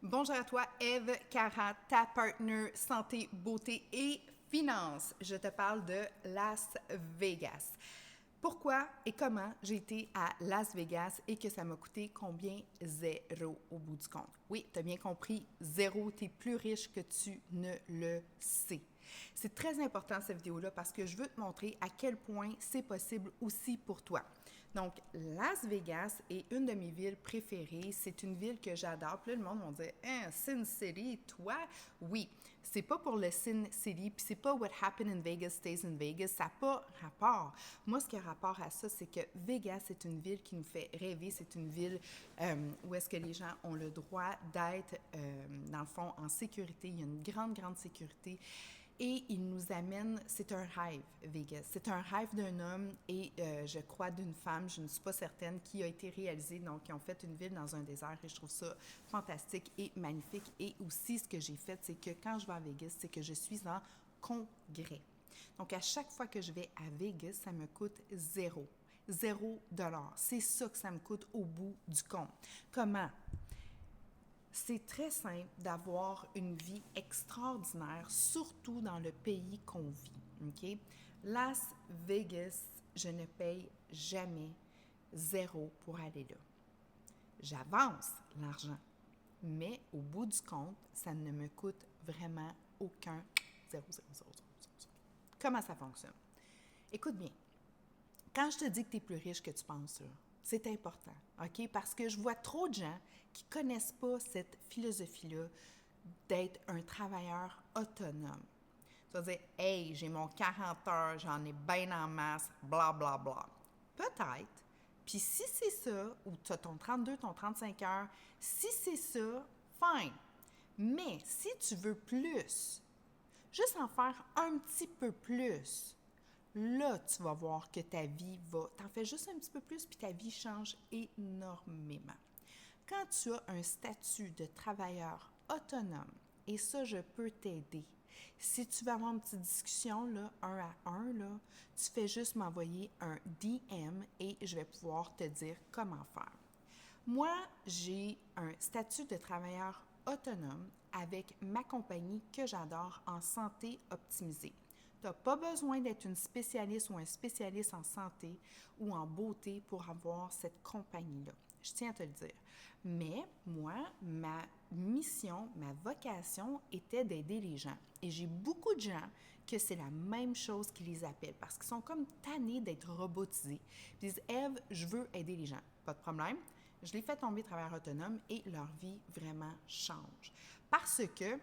Bonjour à toi, Eve Cara, ta partner santé, beauté et finance. Je te parle de Las Vegas. Pourquoi et comment j'ai été à Las Vegas et que ça m'a coûté combien? Zéro au bout du compte. Oui, tu as bien compris, zéro, tu es plus riche que tu ne le sais. C'est très important cette vidéo-là parce que je veux te montrer à quel point c'est possible aussi pour toi. Donc, Las Vegas est une de mes villes préférées. C'est une ville que j'adore. Puis là, le monde va dire, hein, Sin City, toi? Oui, c'est pas pour le Sin City, puis c'est pas What happened in Vegas stays in Vegas. Ça n'a pas rapport. Moi, ce qui a rapport à ça, c'est que Vegas, c'est une ville qui nous fait rêver. C'est une ville où est-ce que les gens ont le droit d'être, dans le fond, en sécurité. Il y a une grande, grande sécurité. Et il nous amène, c'est un rêve, Vegas. C'est un rêve d'un homme et je crois d'une femme, je ne suis pas certaine, qui a été réalisé. Donc, ils ont fait une ville dans un désert et je trouve ça fantastique et magnifique. Et aussi, ce que j'ai fait, c'est que quand je vais à Vegas, c'est que je suis en congrès. Donc, à chaque fois que je vais à Vegas, ça me coûte zéro. $0. C'est ça que ça me coûte au bout du compte. Comment? C'est très simple d'avoir une vie extraordinaire, surtout dans le pays qu'on vit. OK? Las Vegas, je ne paye jamais zéro pour aller là. J'avance l'argent, mais au bout du compte, ça ne me coûte vraiment aucun zéro, zéro, zéro, zéro, zéro. Comment ça fonctionne? Écoute bien. Quand je te dis que tu es plus riche que tu penses, là, c'est important, OK? Parce que je vois trop de gens qui ne connaissent pas cette philosophie-là d'être un travailleur autonome. Tu vas dire, hey, j'ai mon 40 heures, j'en ai bien en masse, bla, bla, bla. Peut-être. Puis si c'est ça, ou tu as ton 32, ton 35 heures, si c'est ça, fine. Mais si tu veux plus, juste en faire un petit peu plus, là, tu vas voir que ta vie va... T'en fais juste un petit peu plus, puis ta vie change énormément. Quand tu as un statut de travailleur autonome, et ça, je peux t'aider. Si tu veux avoir une petite discussion, là, un à un, là, tu fais juste m'envoyer un DM et je vais pouvoir te dire comment faire. Moi, j'ai un statut de travailleur autonome avec ma compagnie que j'adore en santé optimisée. Tu n'as pas besoin d'être une spécialiste ou un spécialiste en santé ou en beauté pour avoir cette compagnie-là. Je tiens à te le dire. Mais moi, ma mission, ma vocation était d'aider les gens. Et j'ai beaucoup de gens que c'est la même chose qui les appelle parce qu'ils sont comme tannés d'être robotisés. Ils disent, Ève, je veux aider les gens. Pas de problème. Je les fais tomber travailleurs autonomes et leur vie vraiment change. Parce que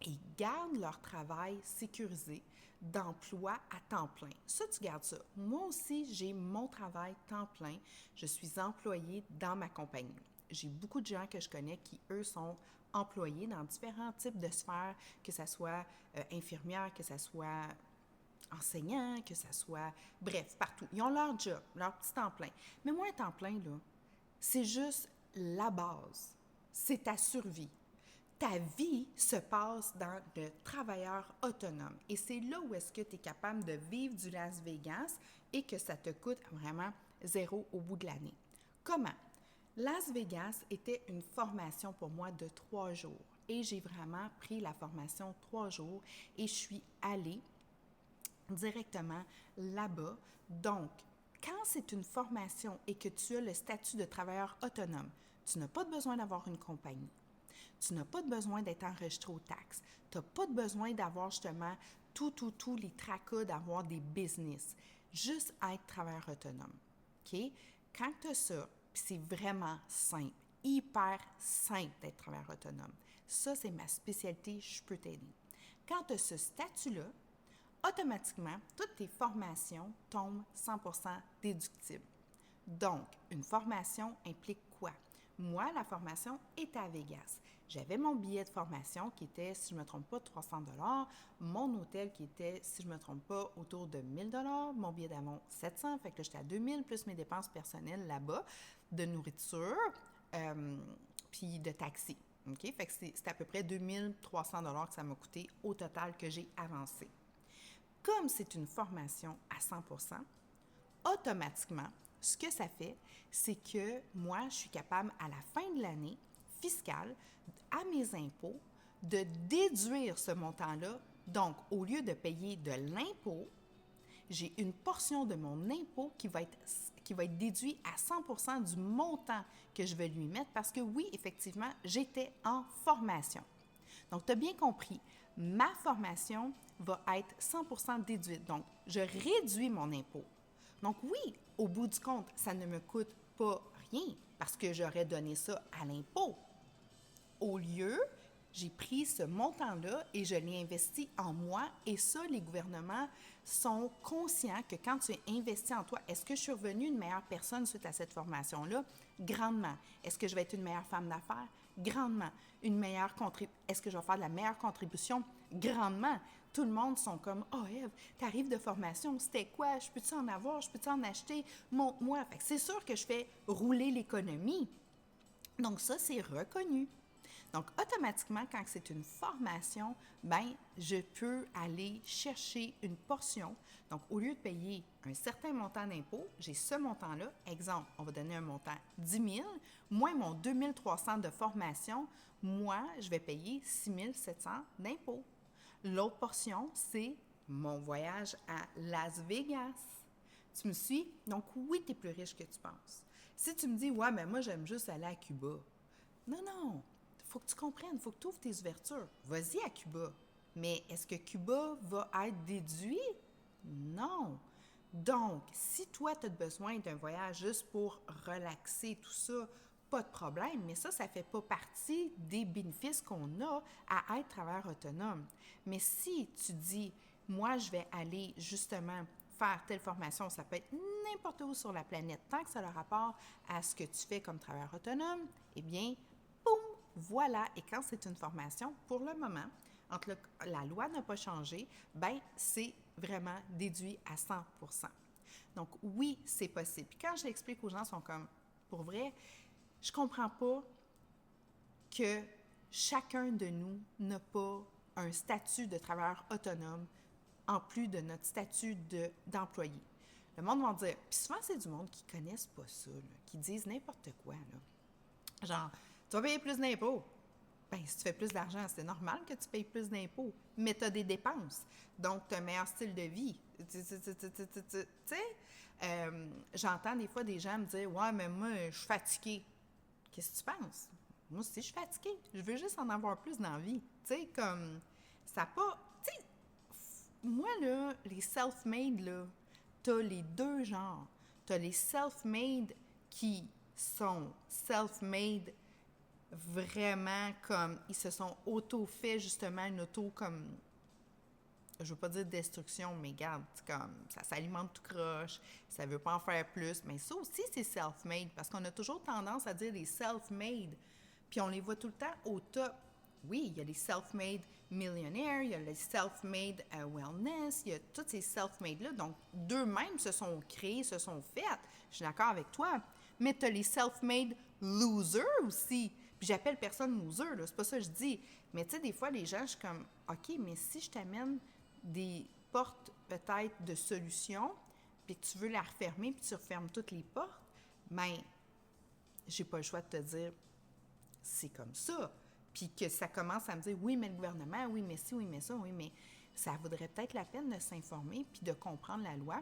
ils gardent leur travail sécurisé d'emploi à temps plein. Ça, tu gardes ça. Moi aussi, j'ai mon travail temps plein. Je suis employée dans ma compagnie. J'ai beaucoup de gens que je connais qui, eux, sont employés dans différents types de sphères, que ce soit infirmière, que ce soit enseignant, que ce soit... Bref, partout. Ils ont leur job, leur petit temps plein. Mais moi, un temps plein, là, c'est juste la base. C'est ta survie. Ta vie se passe dans le travailleur autonome. Et c'est là où est-ce que tu es capable de vivre du Las Vegas et que ça te coûte vraiment zéro au bout de l'année. Comment? Las Vegas était une formation pour moi de 3 jours. Et j'ai vraiment pris la formation 3 jours et je suis allée directement là-bas. Donc, quand c'est une formation et que tu as le statut de travailleur autonome, tu n'as pas besoin d'avoir une compagnie. Tu n'as pas besoin d'être enregistré aux taxes. Tu n'as pas besoin d'avoir justement tous les tracas d'avoir des business. Juste être travailleur autonome. OK? Quand tu as ça, puis c'est vraiment simple, hyper simple d'être travailleur autonome. Ça, c'est ma spécialité, je peux t'aider. Quand tu as ce statut-là, automatiquement, toutes tes formations tombent 100% déductibles. Donc, une formation implique quoi? Moi, la formation est à Vegas. J'avais mon billet de formation qui était, si je ne me trompe pas, 300 mon hôtel qui était, si je ne me trompe pas, autour de 1000 mon billet d'avion 700, fait que là, j'étais à 2000 plus mes dépenses personnelles là-bas, de nourriture, puis de taxi. OK? Fait que c'est à peu près 2300 que ça m'a coûté au total que j'ai avancé. Comme c'est une formation à 100%, automatiquement, ce que ça fait, c'est que moi, je suis capable, à la fin de l'année, fiscale à mes impôts de déduire ce montant-là. Donc, au lieu de payer de l'impôt, j'ai une portion de mon impôt qui va être déduit à 100% du montant que je vais lui mettre parce que oui, effectivement, j'étais en formation. Donc, tu as bien compris, ma formation va être 100% déduite. Donc, je réduis mon impôt. Donc, oui, au bout du compte, ça ne me coûte pas rien parce que j'aurais donné ça à l'impôt. Au lieu, j'ai pris ce montant-là et je l'ai investi en moi. Et ça, les gouvernements sont conscients que quand tu es investi en toi, est-ce que je suis revenue une meilleure personne suite à cette formation-là? Grandement. Est-ce que je vais être une meilleure femme d'affaires? Grandement. Est-ce que je vais faire de la meilleure contribution? Grandement. Tout le monde sont comme « Oh, Ève, t'arrives de formation, c'était quoi? Je peux-tu en avoir? Je peux-tu en acheter? Montre-moi. » Fait que c'est sûr que je fais rouler l'économie. Donc ça, c'est reconnu. Donc, automatiquement, quand c'est une formation, bien, je peux aller chercher une portion. Donc, au lieu de payer un certain montant d'impôt, j'ai ce montant-là. Exemple, on va donner un montant 10 000, moins mon 2 300 de formation, moi, je vais payer 6 700 d'impôt. L'autre portion, c'est mon voyage à Las Vegas. Tu me suis? Donc, oui, tu es plus riche que tu penses. Si tu me dis, ouais, mais moi, j'aime juste aller à Cuba. Non. Il faut que tu comprennes, il faut que tu ouvres tes ouvertures. Vas-y à Cuba. Mais est-ce que Cuba va être déduit? Non. Donc, si toi, tu as besoin d'un voyage juste pour relaxer, tout ça, pas de problème, mais ça ne fait pas partie des bénéfices qu'on a à être travailleur autonome. Mais si tu dis, moi, je vais aller justement faire telle formation, ça peut être n'importe où sur la planète, tant que ça a le rapport à ce que tu fais comme travailleur autonome, eh bien, boum, voilà. Et quand c'est une formation, pour le moment, la loi n'a pas changé, bien, c'est vraiment déduit à 100%. Donc, oui, c'est possible. Puis quand je l'explique aux gens, ils sont comme, pour vrai, je comprends pas que chacun de nous n'a pas un statut de travailleur autonome en plus de notre statut d'employé. Le monde va dire, puis souvent, c'est du monde qui ne connaissent pas ça, là, qui disent n'importe quoi, là. Genre, tu vas payer plus d'impôts. Bien, si tu fais plus d'argent, c'est normal que tu payes plus d'impôts. Mais tu as des dépenses. Donc, tu as un meilleur style de vie. Tu sais, j'entends des fois des gens me dire « Ouais, mais moi, je suis fatiguée. » Qu'est-ce que tu penses? Moi aussi, je suis fatiguée. Je veux juste en avoir plus dans la vie. Tu sais, comme, ça pas... Tu sais, moi, là, les self-made, là, tu as les deux genres. Tu as les self-made qui sont self-made vraiment comme, ils se sont auto-fait justement une auto comme, je veux pas dire destruction, mais regarde, comme, ça s'alimente tout croche, ça veut pas en faire plus, mais ça aussi c'est self-made, parce qu'on a toujours tendance à dire les self-made, puis on les voit tout le temps au top. Oui, il y a les self-made millionnaires, il y a les self-made wellness, il y a tous ces self-made-là, donc d'eux-mêmes se sont créés, se sont faits, je suis d'accord avec toi, mais tu as les self-made losers aussi. Puis j'appelle personne loser, là, c'est pas ça que je dis. Mais tu sais, des fois, les gens, je suis comme, OK, mais si je t'amène des portes peut-être de solutions, puis que tu veux la refermer, puis tu refermes toutes les portes, bien, j'ai pas le choix de te dire, c'est comme ça. Puis que ça commence à me dire, oui, mais le gouvernement, oui, mais ci, oui, mais ça, oui, mais ça vaudrait peut-être la peine de s'informer, puis de comprendre la loi,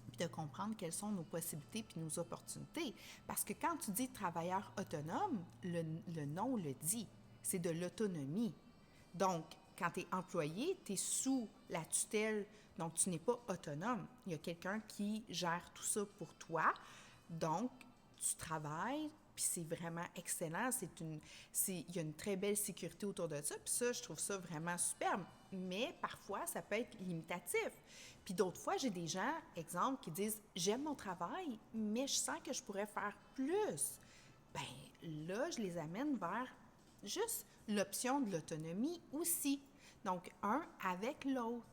puis de comprendre quelles sont nos possibilités puis nos opportunités. Parce que quand tu dis travailleur autonome, le nom le dit, c'est de l'autonomie. Donc, quand tu es employé, tu es sous la tutelle, donc tu n'es pas autonome. Il y a quelqu'un qui gère tout ça pour toi. Donc, tu travailles, puis c'est vraiment excellent. Il y a une très belle sécurité autour de ça, puis ça, je trouve ça vraiment superbe. Mais parfois, ça peut être limitatif. Puis d'autres fois, j'ai des gens, exemple, qui disent « J'aime mon travail, mais je sens que je pourrais faire plus. » Bien, là, je les amène vers juste l'option de l'autonomie aussi. Donc, un avec l'autre.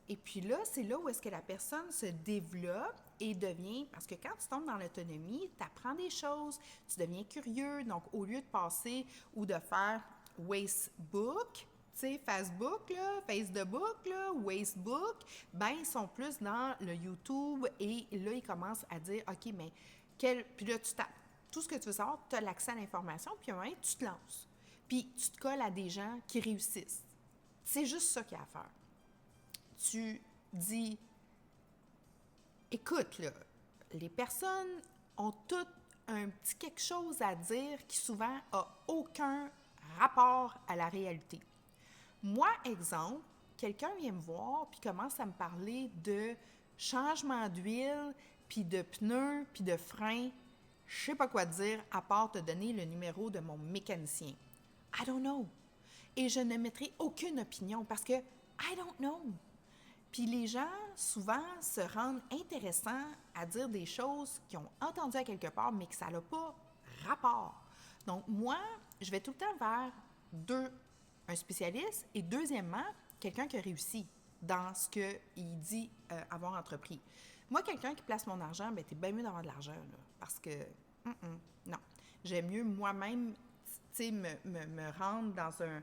Et puis là, c'est là où est-ce que la personne se développe et devient... Parce que quand tu tombes dans l'autonomie, tu apprends des choses, tu deviens curieux. Donc, au lieu de passer ou de faire Facebook, tu sais, Facebook, là, Wastebook, ben ils sont plus dans le YouTube et là, ils commencent à dire, OK, mais puis là, tu tapes tout ce que tu veux savoir, tu as l'accès à l'information, puis à un moment, tu te lances. Puis tu te colles à des gens qui réussissent. C'est juste ça qu'il y a à faire. Tu dis, écoute, là, les personnes ont toutes un petit quelque chose à dire qui souvent a aucun rapport à la réalité. Moi, exemple, quelqu'un vient me voir puis commence à me parler de changement d'huile, puis de pneus, puis de freins. Je sais pas quoi dire à part te donner le numéro de mon mécanicien. I don't know. Et je ne mettrai aucune opinion parce que I don't know. Puis les gens, souvent, se rendent intéressants à dire des choses qu'ils ont entendues à quelque part, mais que ça n'a pas rapport. Donc, moi, je vais tout le temps vers un spécialiste et deuxièmement, quelqu'un qui a réussi dans ce qu'il dit avoir entrepris. Moi, quelqu'un qui place mon argent, bien, t'es bien mieux d'avoir de l'argent, là, parce que, non. J'aime mieux moi-même, tu sais, me rendre dans un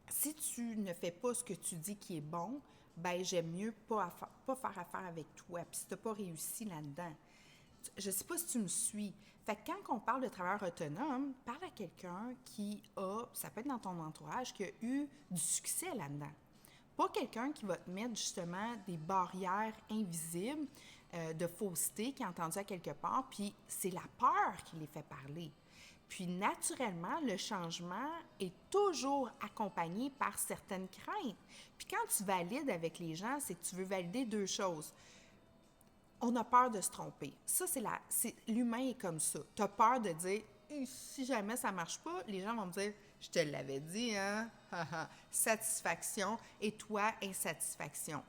si tu ne fais pas ce que tu dis qui est bon, ben j'aime mieux pas faire affaire avec toi. Puis si tu n'as pas réussi là-dedans, je ne sais pas si tu me suis. Fait que quand on parle de travailleur autonome, parle à quelqu'un qui a, ça peut être dans ton entourage, qui a eu du succès là-dedans. Pas quelqu'un qui va te mettre justement des barrières invisibles de fausseté qui est entendu à quelque part, puis c'est la peur qui les fait parler. Puis naturellement, le changement est toujours accompagné par certaines craintes. Puis quand tu valides avec les gens, c'est que tu veux valider deux choses. On a peur de se tromper. Ça, l'humain est comme ça. Tu as peur de dire, si jamais ça ne marche pas, les gens vont me dire, je te l'avais dit, hein? Satisfaction et toi, insatisfaction.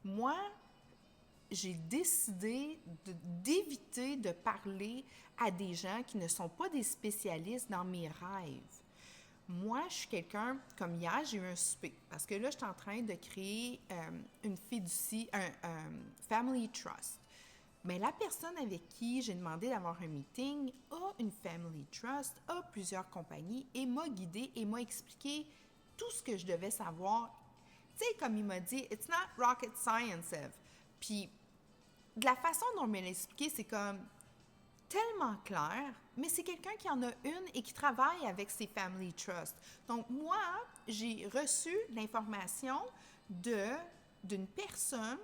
Moi, j'ai décidé d'éviter de parler à des gens qui ne sont pas des spécialistes dans mes rêves. Moi, je suis quelqu'un, comme hier, j'ai eu un souper, parce que là, je suis en train de créer une fiducie, un family trust. Mais la personne avec qui j'ai demandé d'avoir un meeting a une family trust, a plusieurs compagnies et m'a guidée et m'a expliqué tout ce que je devais savoir. Tu sais, comme il m'a dit, it's not rocket science, Eve. Puis, de la façon dont il me l'a expliqué, c'est comme tellement clair, mais c'est quelqu'un qui en a une et qui travaille avec ses family trusts. Donc, moi, j'ai reçu l'information d'une personne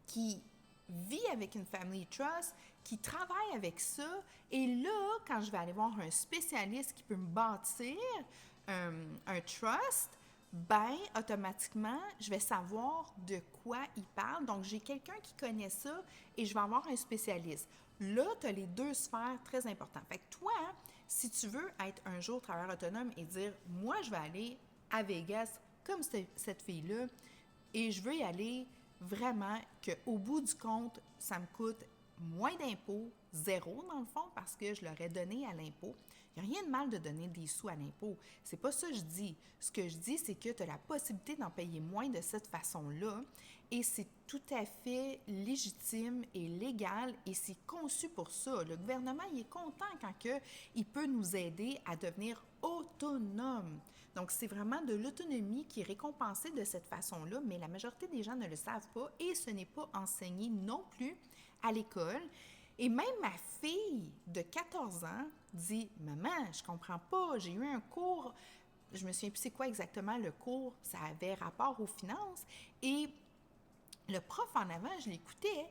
qui vit avec une family trust, qui travaille avec ça, et là, quand je vais aller voir un spécialiste qui peut me bâtir un trust, ben automatiquement, je vais savoir de quoi il parle. Donc, j'ai quelqu'un qui connaît ça et je vais avoir un spécialiste. Là, tu as les deux sphères très importantes. Fait que toi, si tu veux être un jour travailleur autonome et dire, moi, je vais aller à Vegas comme cette fille-là et je veux y aller vraiment qu'au bout du compte, ça me coûte moins d'impôts, zéro dans le fond, parce que je l'aurais donné à l'impôt. Il n'y a rien de mal de donner des sous à l'impôt. C'est pas ça que je dis. Ce que je dis, c'est que tu as la possibilité d'en payer moins de cette façon-là et c'est tout à fait légitime et légal et c'est conçu pour ça. Le gouvernement, il est content quand il peut nous aider à devenir autonomes. Donc, c'est vraiment de l'autonomie qui est récompensée de cette façon-là, mais la majorité des gens ne le savent pas et ce n'est pas enseigné non plus à l'école. Et même ma fille de 14 ans dit « Maman, je comprends pas, j'ai eu un cours, je me souviens plus c'est quoi exactement le cours, ça avait rapport aux finances. » Et le prof en avant, je l'écoutais,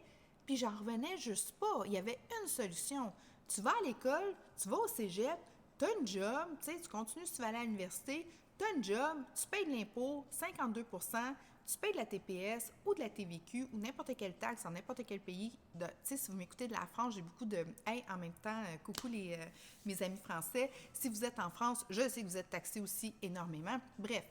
puis j'en revenais juste pas. Il y avait une solution. Tu vas à l'école, tu vas au cégep, tu as un job, tu continues si tu vas aller à l'université, tu as un job, tu payes de l'impôt, 52 %, tu payes de la TPS ou de la TVQ ou n'importe quelle taxe en n'importe quel pays. Tu sais, si vous m'écoutez de la France, j'ai beaucoup de « Hey, en même temps, coucou mes amis français. Si vous êtes en France, je sais que vous êtes taxés aussi énormément. » Bref,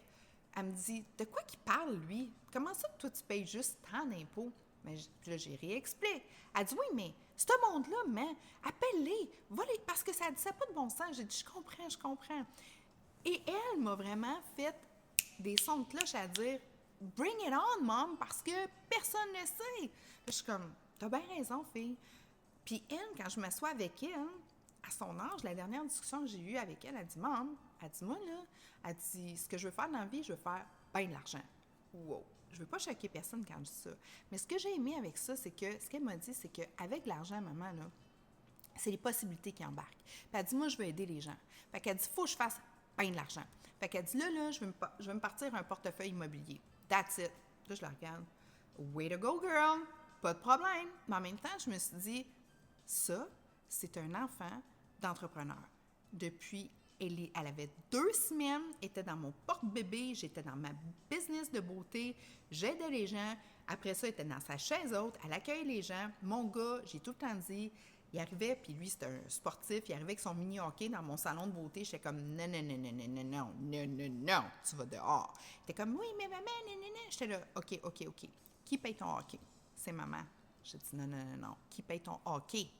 elle me dit « De quoi qu'il parle, lui? Comment ça que toi, tu payes juste tant d'impôts? » Mais là, j'ai réexpliqué. Elle dit « Oui, mais ce monde-là, mais appelle-les, va-les, parce que ça n'a pas de bon sens. » J'ai dit « Je comprends. » Et elle m'a vraiment fait des sons de cloche à dire « Bring it on, mom, parce que personne ne le sait. » Je suis comme « T'as bien raison, fille. » Puis elle, quand je m'assois avec elle, à son âge, la dernière discussion que j'ai eue avec elle, elle dit « Maman, elle dit, moi, là, elle dit, ce que je veux faire dans la vie, je veux faire bien de l'argent. » Wow! Je veux pas choquer personne quand je dis ça. Mais ce que j'ai aimé avec ça, c'est que, ce qu'elle m'a dit, c'est qu'avec l'argent, maman, là, C'est les possibilités qui embarquent. Puis elle dit, moi, je veux aider les gens. Fait qu'elle dit, il faut que je fasse bien de l'argent. Fait qu'elle dit, là, je vais me partir un portefeuille immobilier. That's it. Là, je la regarde. Way to go, girl! Pas de problème. Mais en même temps, je me suis dit, ça, c'est un enfant d'entrepreneur. Depuis, elle avait 2 semaines, était dans mon porte-bébé, j'étais dans ma business de beauté, j'aidais les gens. Après ça, elle était dans sa chaise haute, elle accueille les gens. Mon gars, j'ai tout le temps dit, il arrivait, puis lui, c'était un sportif, il arrivait avec son mini-hockey dans mon salon de beauté. J'étais comme, non, non, non, non, non, non, non, non, non, non, tu vas dehors. Il était comme, oui, mais maman, non, non, non. J'étais là, OK, OK, OK. Qui paye ton hockey? C'est maman. J'ai dit, non, non, non, non. Qui paye ton hockey?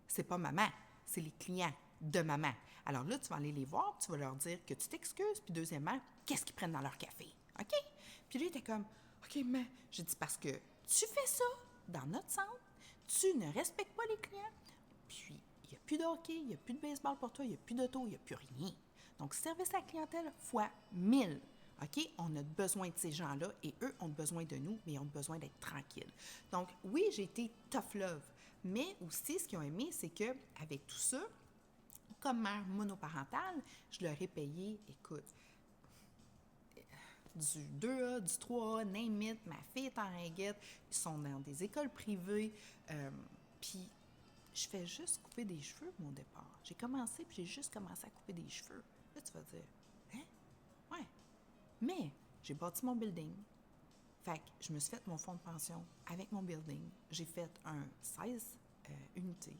C'est pas maman, c'est les clients de maman. Alors là, tu vas aller les voir, puis tu vas leur dire que tu t'excuses, puis deuxièmement, qu'est-ce qu'ils prennent dans leur café, OK? Puis lui, il était comme, OK, mais j'ai dit, parce que tu fais ça dans notre centre, tu ne respectes pas les clients, puis il n'y a plus de hockey, il n'y a plus de baseball pour toi, il n'y a plus d'auto, il n'y a plus rien. Donc, service à la clientèle fois 1000. OK? On a besoin de ces gens-là et eux ont besoin de nous, mais ils ont besoin d'être tranquilles. Donc, oui, j'ai été tough love, mais aussi, ce qu'ils ont aimé, c'est qu'avec tout ça, comme mère monoparentale, je leur ai payé, écoute, du 2A, du 3A, name it, ma fille est en ringuette, ils sont dans des écoles privées, puis je fais juste couper des cheveux, mon départ. J'ai commencé, puis j'ai juste commencé à couper des cheveux. Là, tu vas dire, hein? Ouais. Mais j'ai bâti mon building. Fait que je me suis fait mon fonds de pension avec mon building. J'ai fait un 16 unités.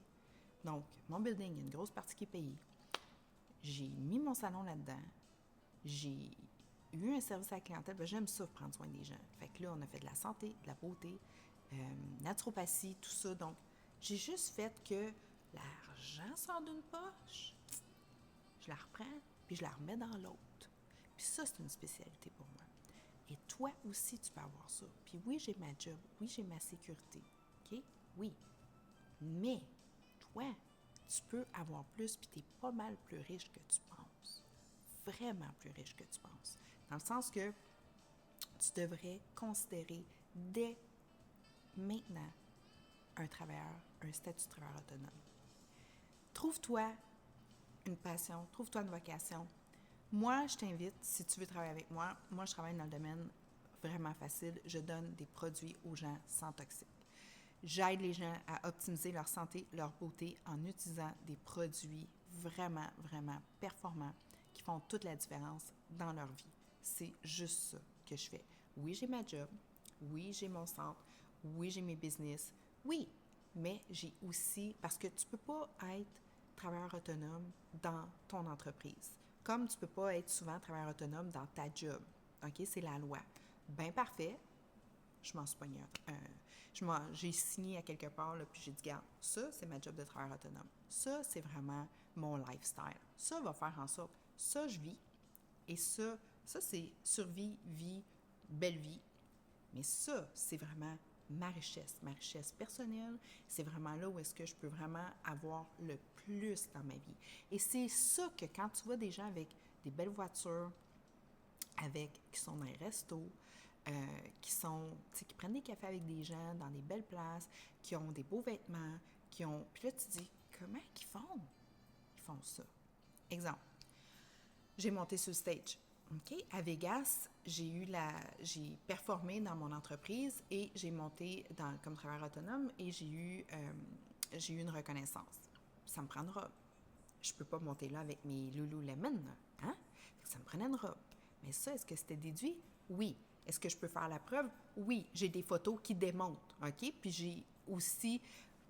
Donc, mon building, il y a une grosse partie qui est payée. J'ai mis mon salon là-dedans. J'ai eu un service à la clientèle. Ben, j'aime ça, prendre soin des gens. Fait que là, on a fait de la santé, de la beauté, naturopathie, tout ça. Donc, j'ai juste fait que l'argent sort d'une poche, je la reprends, puis je la remets dans l'autre. Puis ça, c'est une spécialité pour moi. Et toi aussi, tu peux avoir ça. Puis oui, j'ai ma job. Oui, j'ai ma sécurité. OK? Oui. Mais toi, tu peux avoir plus, puis tu es pas mal plus riche que tu penses. Vraiment plus riche que tu penses. Dans le sens que tu devrais considérer dès maintenant un travailleur, un statut de travailleur autonome. Trouve-toi une passion, trouve-toi une vocation. Moi, je t'invite, si tu veux travailler avec moi, je travaille dans le domaine vraiment facile. Je donne des produits aux gens sans toxiques. J'aide les gens à optimiser leur santé, leur beauté en utilisant des produits vraiment, vraiment performants qui font toute la différence dans leur vie. C'est juste ça que je fais. Oui, j'ai ma job. Oui, j'ai mon centre. Oui, j'ai mes business. Oui, mais j'ai aussi, parce que tu ne peux pas être travailleur autonome dans ton entreprise, comme tu ne peux pas être souvent travailleur autonome dans ta job. OK? C'est la loi. Bien parfait. Je m'en suis pognée j'ai signé à quelque part, là, puis j'ai dit, regarde, ça, c'est ma job de travailleur autonome. Ça, c'est vraiment mon lifestyle. Ça va faire en sorte, ça, je vis. Et ça, c'est survie, vie, belle vie. Mais ça, c'est vraiment ma richesse personnelle. C'est vraiment là où est-ce que je peux vraiment avoir le plus dans ma vie. Et c'est ça que quand tu vois des gens avec des belles voitures, qui sont dans les restos, qui prennent des cafés avec des gens dans des belles places, qui ont des beaux vêtements, Puis là, tu te dis, comment ils font? Ils font ça. Exemple, j'ai monté sur le stage. OK? À Vegas, j'ai performé dans mon entreprise et j'ai monté comme travailleur autonome et j'ai eu une reconnaissance. Ça me prend une robe. Je peux pas monter là avec mes Lululemon, hein? Ça me prenait une robe. Mais ça, est-ce que c'était déduit? Oui. Est-ce que je peux faire la preuve? Oui. J'ai des photos qui démontrent, OK? Puis j'ai aussi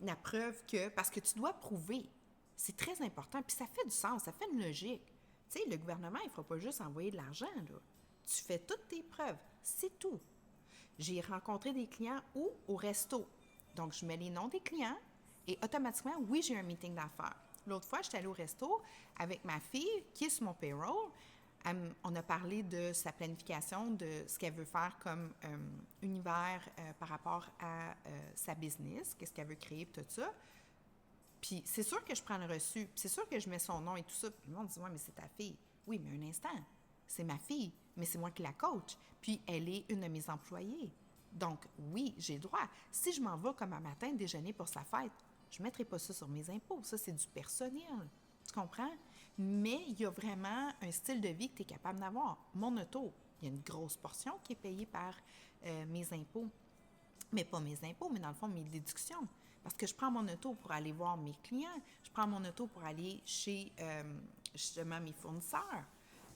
la preuve parce que tu dois prouver. C'est très important. Puis ça fait du sens, ça fait une logique. Tu sais, le gouvernement, il ne fera pas juste envoyer de l'argent, là. Tu fais toutes tes preuves. C'est tout. J'ai rencontré des clients au resto. Donc, je mets les noms des clients et automatiquement, oui, j'ai un meeting d'affaires. L'autre fois, j'étais allée au resto avec ma fille qui est sur mon payroll. On a parlé de sa planification, de ce qu'elle veut faire comme univers par rapport à sa business, qu'est-ce qu'elle veut créer, tout ça. Puis c'est sûr que je prends le reçu, puis c'est sûr que je mets son nom et tout ça. Puis le monde dit, ouais, mais c'est ta fille. Oui, mais un instant, c'est ma fille, mais c'est moi qui la coach. Puis elle est une de mes employées. Donc oui, j'ai le droit. Si je m'en vais comme un matin déjeuner pour sa fête, je ne mettrai pas ça sur mes impôts. Ça, c'est du personnel. Tu comprends? Mais il y a vraiment un style de vie que tu es capable d'avoir. Mon auto, il y a une grosse portion qui est payée par mes impôts. Mais pas mes impôts, mais dans le fond, mes déductions. Parce que je prends mon auto pour aller voir mes clients. Je prends mon auto pour aller chez, justement, mes fournisseurs.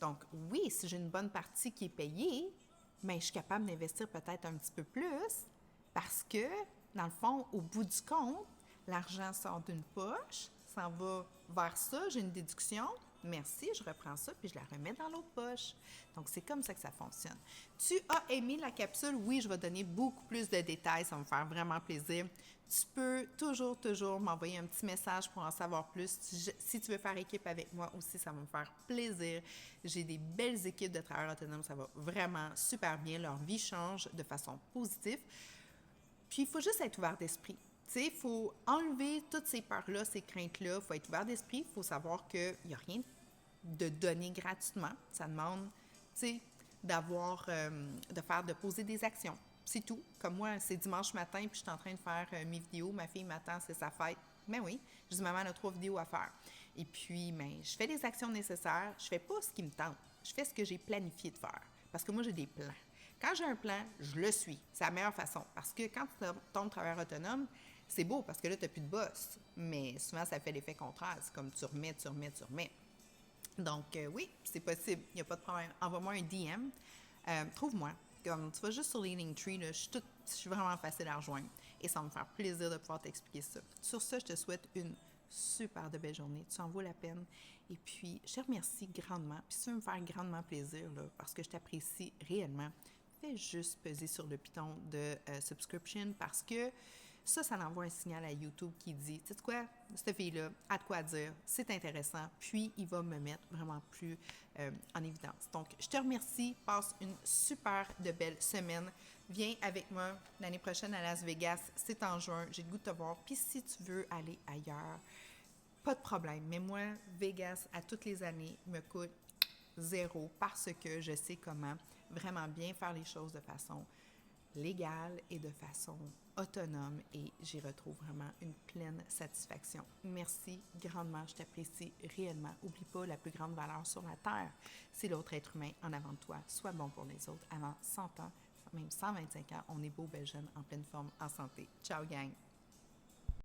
Donc, oui, si j'ai une bonne partie qui est payée, mais je suis capable d'investir peut-être un petit peu plus parce que, dans le fond, au bout du compte, l'argent sort d'une poche, s'en va vers ça, j'ai une déduction. Merci, je reprends ça, puis je la remets dans l'autre poche. Donc, c'est comme ça que ça fonctionne. Tu as aimé la capsule? Oui, je vais donner beaucoup plus de détails, ça va me faire vraiment plaisir. Tu peux toujours m'envoyer un petit message pour en savoir plus. Si tu veux faire équipe avec moi aussi, ça va me faire plaisir. J'ai des belles équipes de travailleurs autonomes, ça va vraiment super bien. Leur vie change de façon positive. Puis, il faut juste être ouvert d'esprit. Tu sais, il faut enlever toutes ces peurs-là, ces craintes-là. Il faut être ouvert d'esprit. Il faut savoir qu'il n'y a rien de donné gratuitement. Ça demande, tu sais, de poser des actions. C'est tout. Comme moi, c'est dimanche matin, puis je suis en train de faire mes vidéos. Ma fille m'attend, c'est sa fête. Mais oui, je dis, maman, on a 3 vidéos à faire. Et puis, je fais les actions nécessaires. Je fais pas ce qui me tente. Je fais ce que j'ai planifié de faire. Parce que moi, j'ai des plans. Quand j'ai un plan, je le suis. C'est la meilleure façon. Parce que quand tu tombes travailleur autonome, c'est beau parce que là, tu n'as plus de boss. Mais souvent, ça fait l'effet contraire. C'est comme tu remets. Donc, oui, c'est possible. Il n'y a pas de problème. Envoie-moi un DM. Trouve-moi. Comme tu vas juste sur les Linktree, là, je suis vraiment facile à rejoindre. Et ça va me faire plaisir de pouvoir t'expliquer ça. Sur ça, je te souhaite une super de belle journée. Tu en vaux la peine. Et puis, je te remercie grandement. Puis, ça va me faire grandement plaisir, là, parce que je t'apprécie réellement. Fais juste peser sur le piton de subscription parce que ça envoie un signal à YouTube qui dit, tu sais quoi, cette fille-là a de quoi dire, c'est intéressant, puis il va me mettre vraiment plus en évidence. Donc, je te remercie, passe une super de belle semaine. Viens avec moi l'année prochaine à Las Vegas, c'est en juin, j'ai le goût de te voir. Puis si tu veux aller ailleurs, pas de problème. Mais moi, Vegas, à toutes les années, me coûte 0 parce que je sais comment vraiment bien faire les choses de façon légale et de façon autonome et j'y retrouve vraiment une pleine satisfaction. Merci grandement, je t'apprécie réellement. Oublie pas, la plus grande valeur sur la Terre, c'est l'autre être humain en avant de toi. Sois bon pour les autres avant 100 ans, même 125 ans. On est beau, belle, jeune, en pleine forme, en santé. Ciao, gang!